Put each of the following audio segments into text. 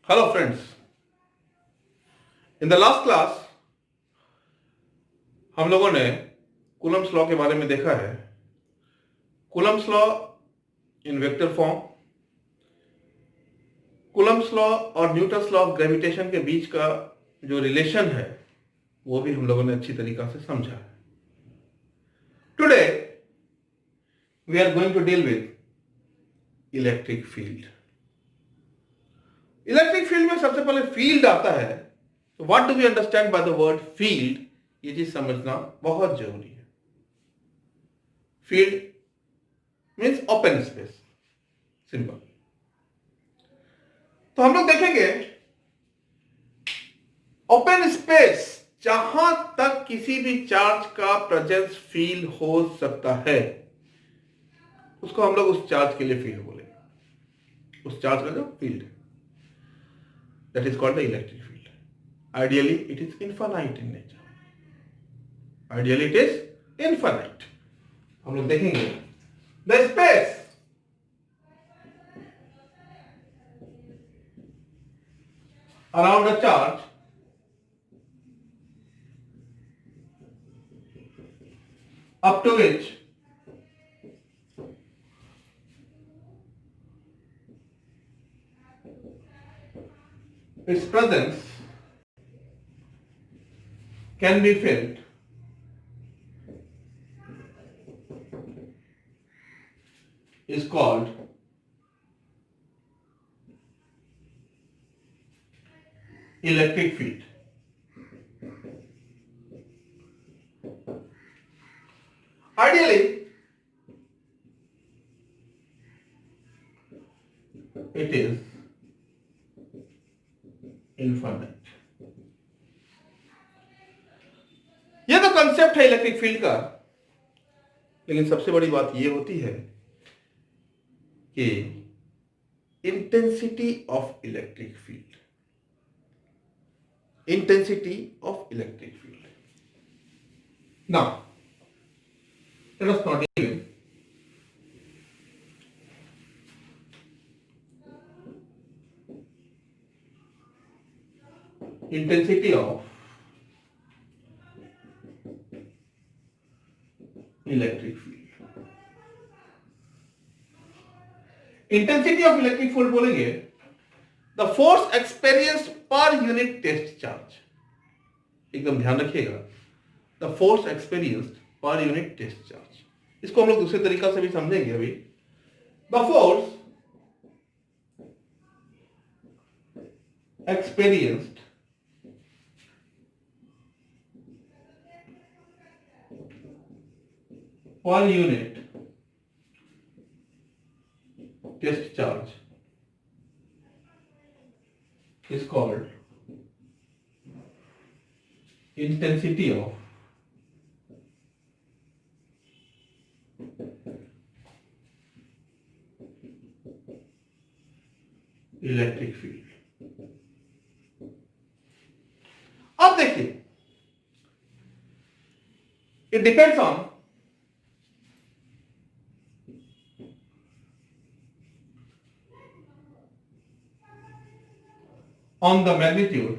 Hello friends. In the last class हम लोगों ने कूलम्स लॉ के बारे में देखा है. Coulomb's law in vector form, Coulomb's law और न्यूटन्स लॉ ऑफ ग्रेविटेशन के बीच का जो रिलेशन है वो भी हम लोगों ने अच्छी तरीका से समझा है. Today we are going to deal with electric field. Electric field में सबसे पहले फील्ड आता है. तो what do we understand by the word field, ये चीज समझना बहुत जरूरी है. Field means open space, simple. तो हम लोग देखेंगे ओपन स्पेस जहां तक किसी भी चार्ज का प्रेजेंस फील हो सकता है उसको हम लोग उस चार्ज के लिए फील्ड बोलेंगे. उस चार्ज का जो फील्ड है that is called the electric field. Ideally it is infinite in nature. Ideally it is infinite. हम लोग देखेंगे the space around a charge up to which its presence can be felt is called electric field. Ideally, it is infinite. यह तो concept है electric field का. लेकिन सबसे बड़ी बात यह होती है कि intensity of electric field. Intensity of electric field. Now, let us not deal with intensity of electric field. Intensity of electric field बोलेंगे the force experienced per unit test charge. एकदम ध्यान रखिएगा, the force experienced per unit test charge. इसको हम लोग दूसरे तरीका से भी समझेंगे अभी. The force experienced per unit test charge is called intensity of electric field. अब देखिए, it depends on the magnitude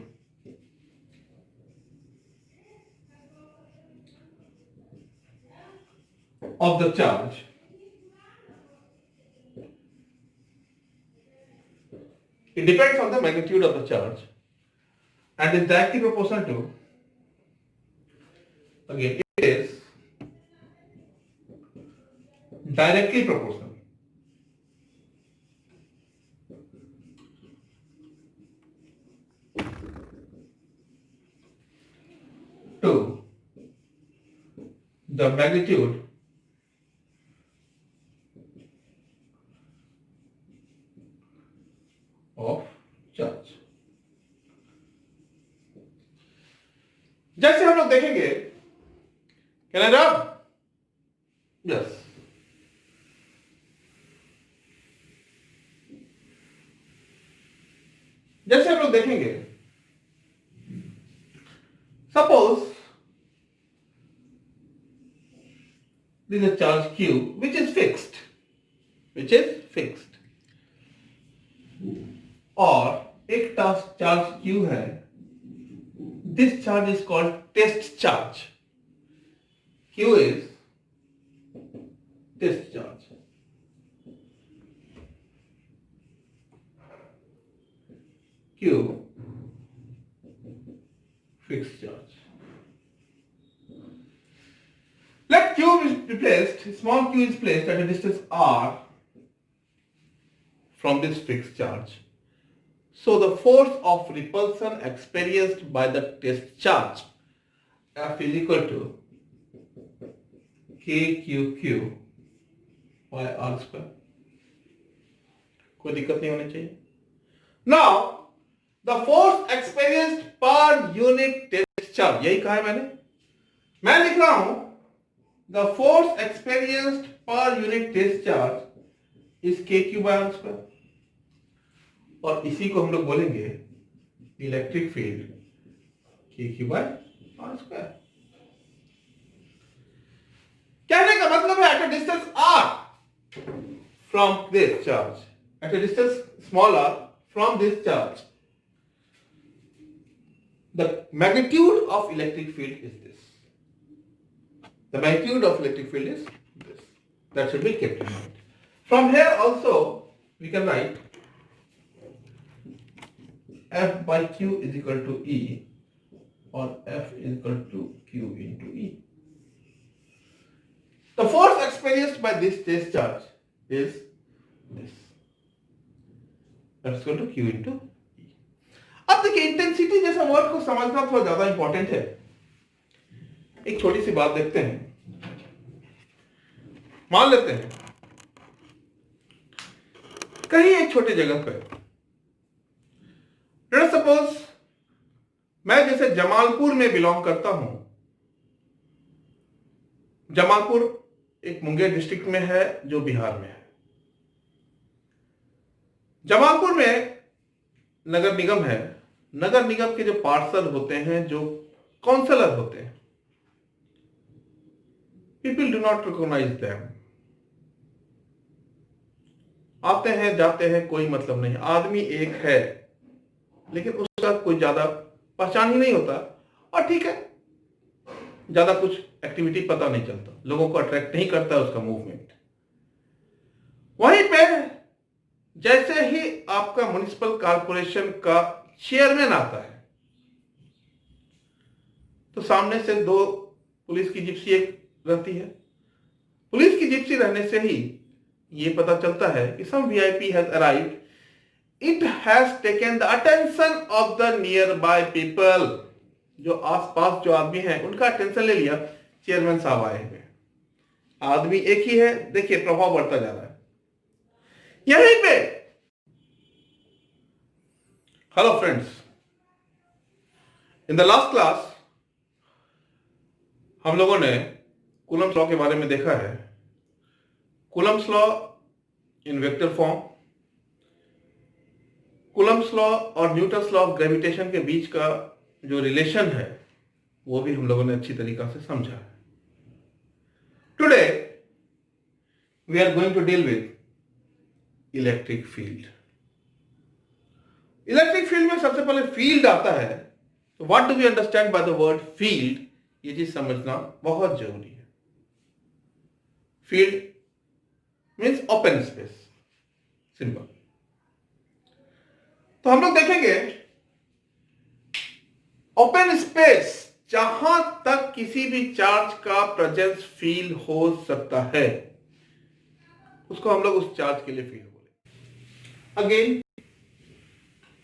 of the charge it depends on the magnitude of the charge and is directly proportional to, again it is directly proportional to the magnitude of charge. जैसे हम लोग देखेंगे, can I रब? Yes. जैसे हम लोग देखेंगे, suppose this is a charge q which is fixed, or एक चार्ज Q है, this charge is called test charge. Q is test charge. Q fixed charge. Let Q be placed, small q is placed at a distance r from this fixed charge. So the force of repulsion experienced by the test charge F is equal to KQQ by R square. कोई दिक्कत नहीं होनी चाहिए. Now the force experienced per unit test charge, यही कहा है मैंने. मैं लिख रहा हूं the force experienced per unit test charge is KQ by R square. और इसी को हम लोग बोलेंगे electric field KQ by R square. कहने का मतलब है at a distance r from this charge, at a distance small r from this charge, the magnitude of electric field is this. The magnitude of electric field is this. That should be kept in mind. From here also we can write F by Q is equal to E, or F is equal to Q into E. The force experienced by this test charge is this. F is equal to Q into E. अब देखिए intensity जैसा word को समझना थोड़ा ज्यादा important है. एक छोटी सी बात देखते हैं. मान लेते हैं कहीं एक छोटी जगह पर, लेट्स सपोज मैं जैसे जमालपुर में बिलोंग करता हूं. जमालपुर एक मुंगेर डिस्ट्रिक्ट में है जो बिहार में है. जमालपुर में नगर निगम है. नगर निगम के जो पार्षद होते हैं, जो काउंसलर होते हैं, people do not recognise them. आते हैं जाते हैं, कोई मतलब नहीं. आदमी एक है लेकिन उसका कोई ज्यादा पहचान ही नहीं होता. और ठीक है, ज्यादा कुछ एक्टिविटी पता नहीं चलता, लोगों को अट्रैक्ट नहीं करता उसका मूवमेंट. वहीं पे जैसे ही आपका म्युनिसिपल कॉर्पोरेशन का चेयरमैन आता है तो सामने से दो पुलिस की जिप्सी एक रहती है. पुलिस की जिप्सी रहने से ही ये पता चलता है कि some VIP has arrived. It has taken the attention of the nearby people. जो आसपास जो आदमी है उनका अटेंशन ले लिया, चेयरमैन साहब आए हुए. आदमी एक ही है, देखिए प्रभाव बढ़ता जा रहा है. यहीं पे hello friends, in the last class हम लोगों ने कूलम्स लॉ के बारे में देखा है. Coulomb's law in vector form, Coulomb's law और न्यूटन्स लॉ ऑफ ग्रेविटेशन के बीच का जो रिलेशन है वो भी हम लोगों ने अच्छी तरीका से समझा है. Today we are going to deal with electric field. Electric field में सबसे पहले फील्ड आता है. तो what do we understand by the word field, ये चीज समझना बहुत जरूरी है. Field means open space, simple. तो हम लोग देखेंगे ओपन स्पेस जहां तक किसी भी चार्ज का प्रेजेंस फील हो सकता है उसको हम लोग उस चार्ज के लिए फील बोले. Again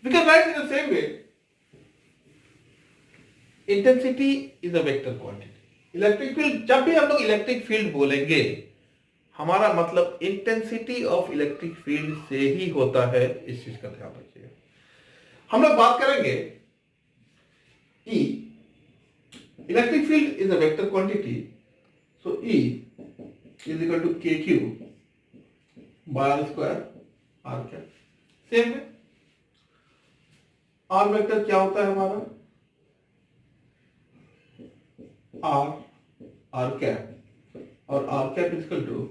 we can write in the same way. Intensity is a vector quantity. Electric field, जब भी हम लोग इलेक्ट्रिक फील्ड बोलेंगे हमारा मतलब इंटेंसिटी ऑफ इलेक्ट्रिक फील्ड से ही होता है. इस चीज का ध्यान रखिएगा. हम लोग बात करेंगे E. Electric field is a vector quantity, so E is equal to KQ by R square R cap. Same है. R वेक्टर क्या होता है हमारा? R कैप, और R cap is equal to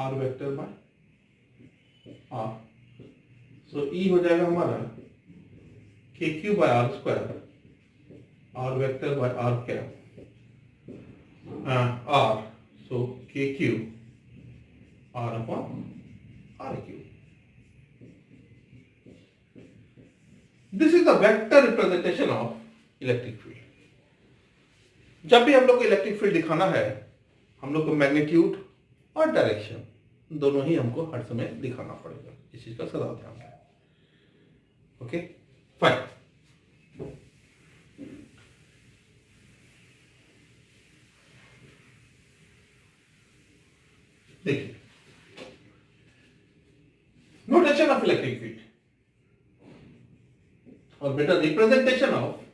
R vector by R. So E हो जाएगा हमारा K Q by R square, R vector by R cap, R, so K Q R upon R Q. This is the vector representation of electric field. जब भी हम लोग को electric field दिखाना है, हम लोग को मैग्नीट्यूड और डायरेक्शन दोनों ही हमको हर समय दिखाना पड़ेगा. इस चीज का सदा ध्यान रखें. Okay, fine. देखिए, नोटेशन ऑफ इलेक्ट्रिक फील्ड और बेटा representation of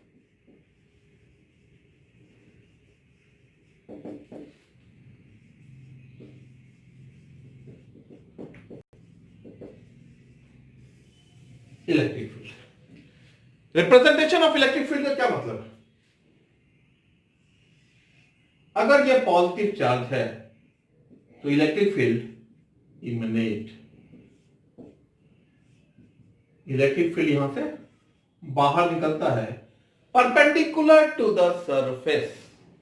electric field. Representation of electric field का क्या मतलब है? अगर यह पॉजिटिव चार्ज है तो electric field emanate, electric field यहां से बाहर निकलता है perpendicular to the surface.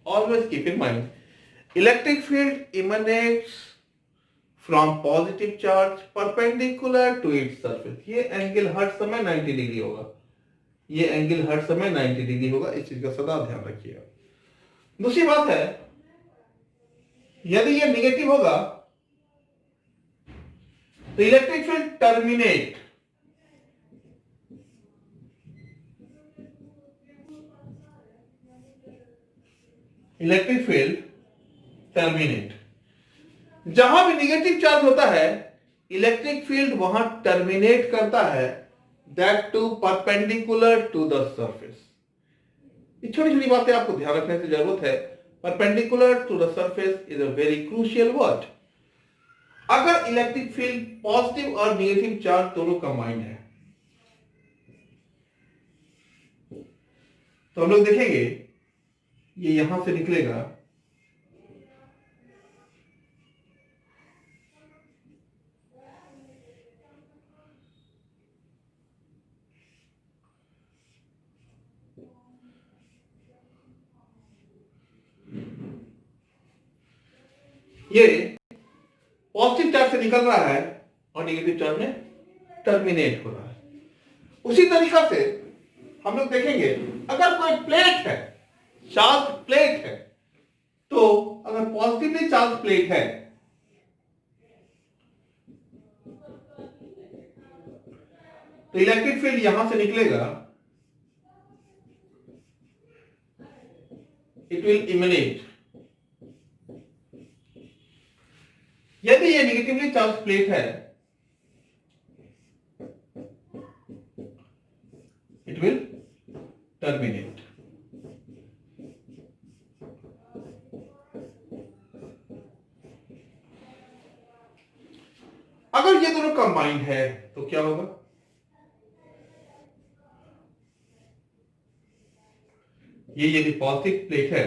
Always keep in mind, electric field emanates from positive charge perpendicular to its surface. ये एंगल हर समय 90 डिग्री होगा. ये एंगल हर समय 90 डिग्री होगा. इस चीज का सदा ध्यान रखिएगा. दूसरी बात है, यदि ये निगेटिव होगा तो electric field terminate. Electric field terminate. जहां भी निगेटिव चार्ज होता है, इलेक्ट्रिक फील्ड वहां टर्मिनेट करता है, that too perpendicular to the surface. ये छोटी छोटी बातें आपको ध्यान रखने की जरूरत है. Perpendicular to the surface is a very crucial word. अगर इलेक्ट्रिक फील्ड पॉजिटिव और नेगेटिव चार्ज दोनों कंबाइंड है तो हम लोग देखेंगे ये यहां से निकलेगा, ये पॉजिटिव चार्ज से निकल रहा है और नेगेटिव चार्ज में टर्मिनेट हो रहा है. उसी तरीका से हम लोग देखेंगे, अगर कोई प्लेट है, चार्ज प्लेट है, तो अगर पॉजिटिवली चार्ज प्लेट है तो इलेक्ट्रिक फील्ड यहां से निकलेगा, इट विल इमिनेट. यदि ये नेगेटिवली चार्ज प्लेट है, इट विल टर्मिनेट. अगर ये दोनों कंबाइंड है तो क्या होगा? ये यदि पॉजिटिव प्लेट है,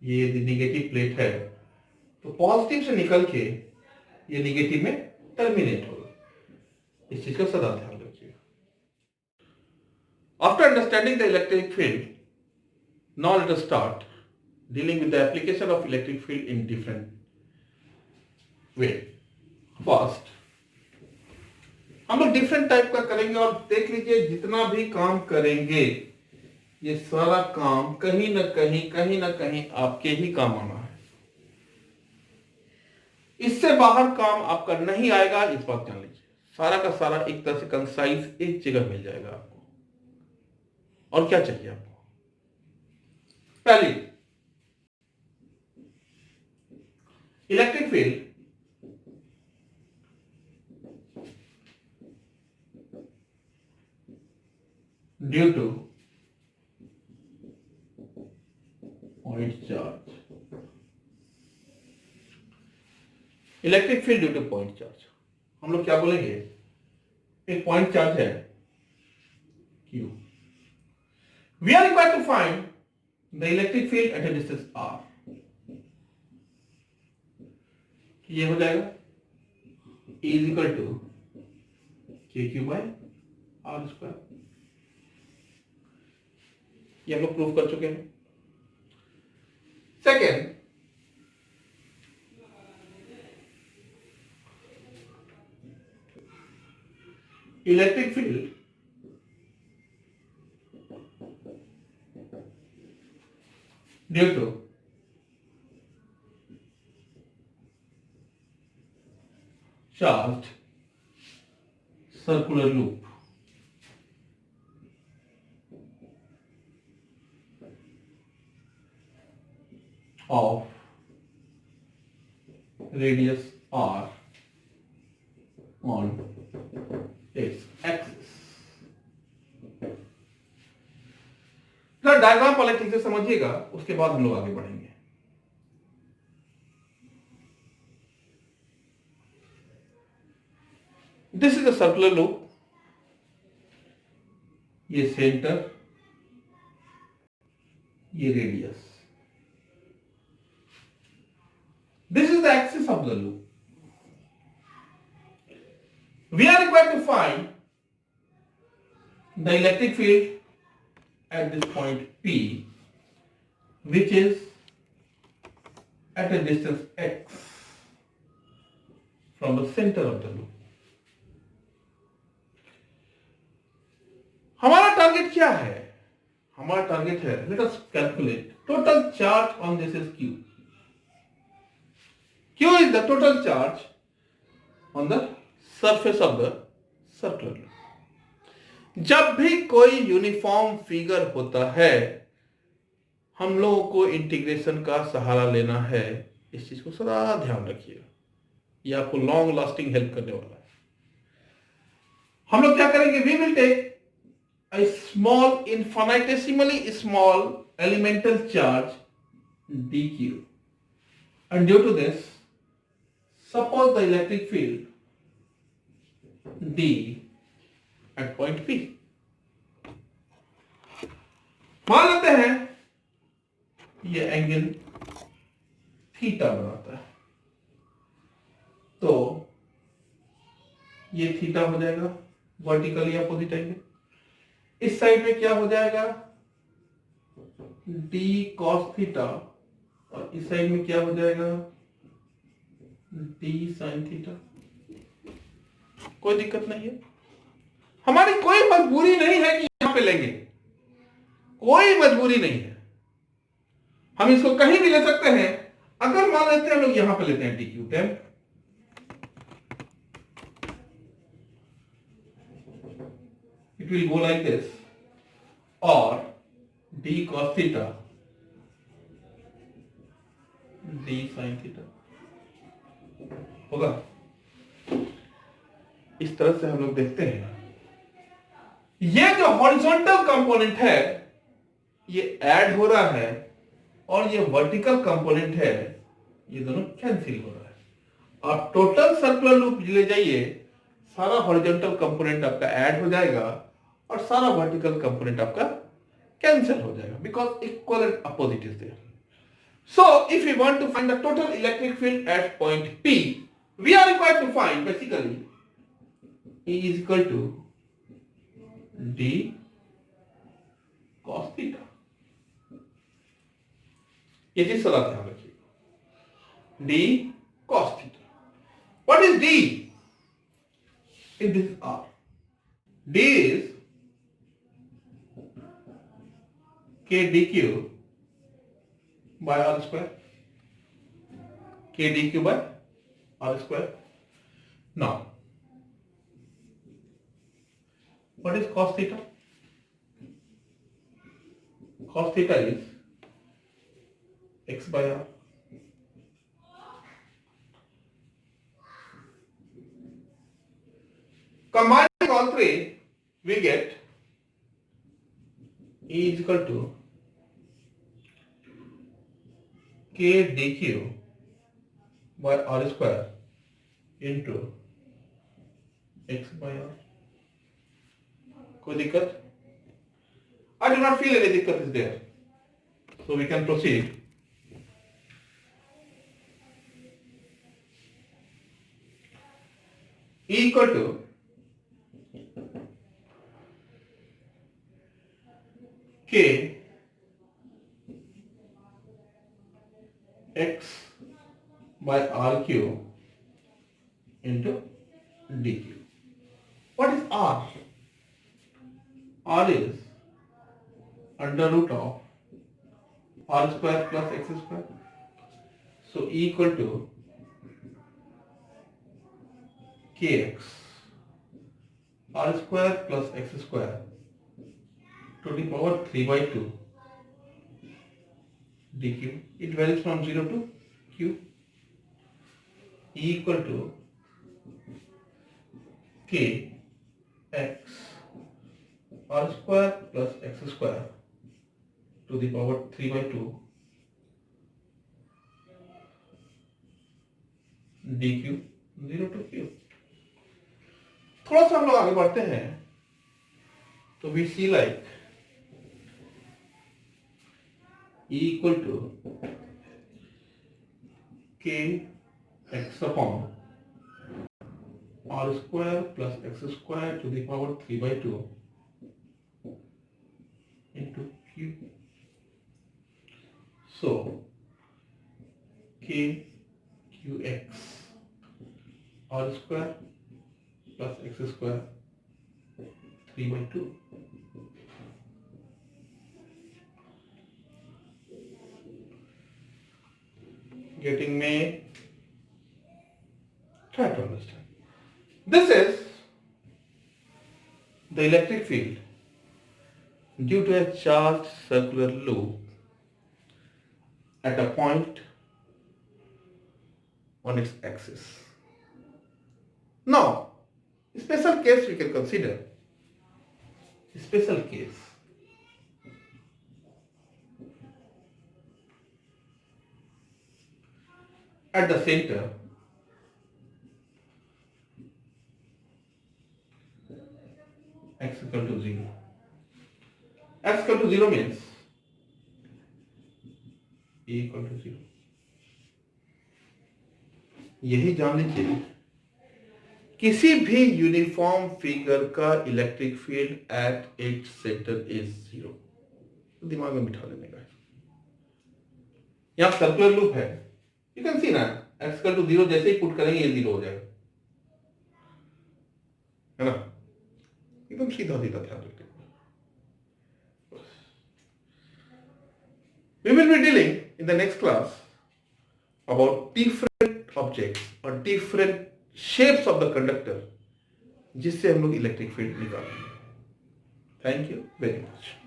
ये यदि नेगेटिव प्लेट है, तो पॉजिटिव से निकल के ये नेगेटिव में टर्मिनेट होगा. इस चीज का सदा ध्यान रखिएगा. After understanding the electric field, now let us start dealing with the application of electric field in different way. First, हम लोग डिफरेंट टाइप का करेंगे और देख लीजिए, जितना भी काम करेंगे ये सारा काम कहीं ना कहीं आपके ही काम आना है. इससे बाहर काम आपका नहीं आएगा, इस बात जान लीजिए. सारा का सारा एक तरह से कंसाइज एक जगह मिल जाएगा आपको. और क्या चाहिए आपको? पहली, electric field due two point charge. Electric field due two point charge, हम लोग क्या बोलेंगे? एक पॉइंट चार्ज है Q. We are required to find the electric field at a distance r. ये हो जाएगा E is equal to KQ by R square. ये हम लोग प्रूव कर चुके हैं। Second, electric field due to charge circular loop of radius r on its axis। डायग्राम पहले ठीक से समझिएगा, उसके बाद हम लोग आगे बढ़ेंगे। This is a circular loop, ये सेंटर, ये radius. This is the axis of the loop. We are required to find the electric field at this point P, which is at a distance x from the center of the loop. हमारा target क्या है? हमारा target है, let us calculate total charge on this is Q. Q is the total charge on the surface of the circular loop। जब भी कोई uniform figure होता है, हम लोगों को इंटीग्रेशन का सहारा लेना है। इस चीज को सदा ध्यान रखिएगा, ये आपको लॉन्ग लास्टिंग हेल्प करने वाला है। हम लोग क्या करेंगे? We will take a small, infinitesimally small elemental charge dq, and due to this, suppose the electric field D at point P। मान लेते हैं ये एंगल थीटा बनाता है, तो ये थीटा हो जाएगा वर्टिकली अपोजिट एंगल। इस साइड में क्या हो जाएगा? d cos थीटा, और इस साइड में क्या हो जाएगा? d sin theta. कोई दिक्कत नहीं है, हमारी कोई मजबूरी नहीं है कि यहां पे लेंगे, कोई मजबूरी नहीं है, हम इसको कहीं भी ले सकते हैं। अगर मान लेते हैं हम लोग यहां पे लेते हैं dq ten, it will go like this, or d cos theta d sin theta होगा। इस तरह से हम लोग देखते हैं, ये जो हॉरिजॉन्टल कंपोनेंट है ये ऐड हो रहा है, और ये वर्टिकल कंपोनेंट है ये दोनों कैंसिल हो रहा है। आप टोटल सर्कुलर लूप ले जाइए, सारा हॉरिजॉन्टल कंपोनेंट आपका ऐड हो जाएगा और सारा वर्टिकल कंपोनेंट आपका कैंसिल हो जाएगा, because equal and opposite is there. So if we want to find the total electric field at point P, we are required to find basically E is equal to d cos theta। ये चीज सदा ध्यान रखिए, d cos theta। What is d? In this R, d is k dq by r square, k dq by r square। Now what is cos theta? Cos theta is x by r। Combining all three, we get E is equal to k dq by r square into x by r। कोई दिक्कत? I do not feel any दिक्कत is there, so we can proceed। E equal to k x by RQ into dq. What is R? R is under root of r square plus x square. So E equal to kx r square plus x square to the power 3 by 2 dq. It varies from 0 to q. E equal to k x r square plus x square to the power 3 by 2 dq 0 to q. थोड़ा सा हम लोग आगे बढ़ते हैं तो we see like E equal to k x upon r square plus x square to the power 3 by 2 into q. So k qx r square plus x square 3 by 2. Getting me? Try to understand. This is the electric field due to a charged circular loop at a point on its axis. Now, special case we can consider. Special case. At the center, x equal to 0. X equal to 0 means E equal to 0. यही जान लीजिए किसी भी uniform figure का electric field at its centre is 0. दिमाग में बिठा लेने का है. यहाँ सर्कुलर लूप है. यू कैन सी ना x इक्वल टू 0 जैसे ही पुट करेंगे ये 0 हो जाएगा, है ना. एकदम सीधा सीधा ध्यान रखते. We will be dealing in the next class about different objects or different shapes of the conductor जिससे हम लोग इलेक्ट्रिक फील्ड निकालेंगे. Thank you very much.